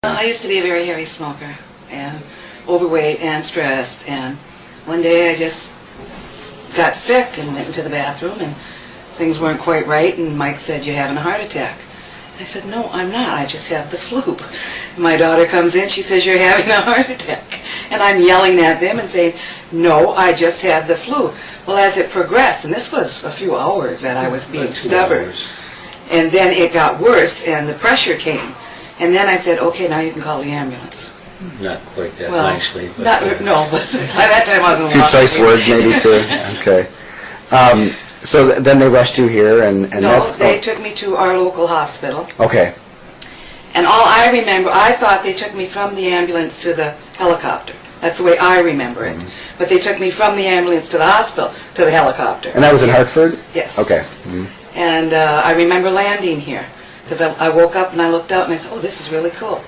I used to be a very heavy smoker and overweight and stressed, and one day I just got sick and went into the bathroom and things weren't quite right, and Mike said, "You're having a heart attack." I said, "No, I'm not. I just have the flu." My daughter comes in, she says, "You're having a heart attack." And I'm yelling at them and saying, "No, I just have the flu." Well, as it progressed, and this was a few hours that I was being stubborn, and then it got worse and the pressure came. And then I said, "Okay, now you can call the ambulance." Not quite that nicely. But no, but by that time I was a few choice words maybe too. Okay. So then they rushed you here, and no, they took me to our local hospital. Okay. And all I remember, I thought they took me from the ambulance to the helicopter. That's the way I remember it. But they took me from the ambulance to the hospital to the helicopter. And that was in Hartford? Yes. Okay. And I remember landing here, because I woke up and I looked out and I said, "Oh, this is really cool."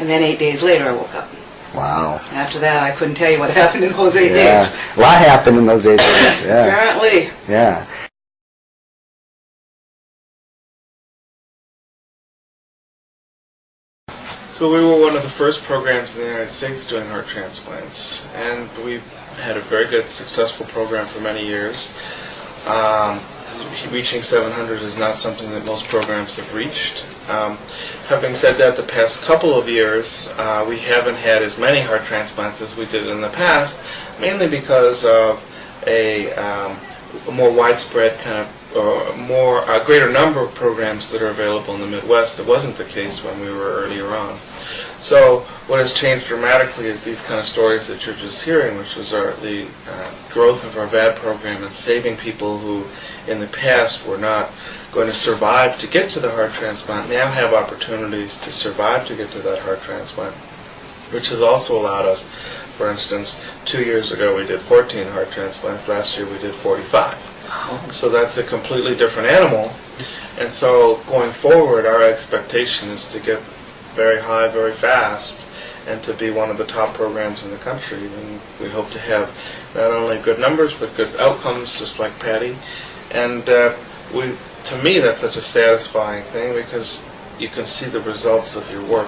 And then 8 days later I woke up. Wow. After that I couldn't tell you what happened in those 8 days. A lot happened in those 8 days. Yeah. Apparently. Yeah. So we were one of the first programs in the United States doing heart transplants, and we've had a very good, successful program for many years. Reaching 700 is not something that most programs have reached. Having said that, the past couple of years we haven't had as many heart transplants as we did in the past, mainly because of a more widespread kind of, a greater number of programs that are available in the Midwest. It wasn't the case when we were earlier on. So what has changed dramatically is these kind of stories that you're just hearing, which was the growth of our VAD program and saving people who in the past were not going to survive to get to the heart transplant, now have opportunities to survive to get to that heart transplant, which has also allowed us, for instance, 2 years ago we did 14 heart transplants, last year we did 45. So that's a completely different animal, and so going forward our expectation is to get very high very fast and to be one of the top programs in the country, and we hope to have not only good numbers but good outcomes, just like Patti. And to me that's such a satisfying thing, because you can see the results of your work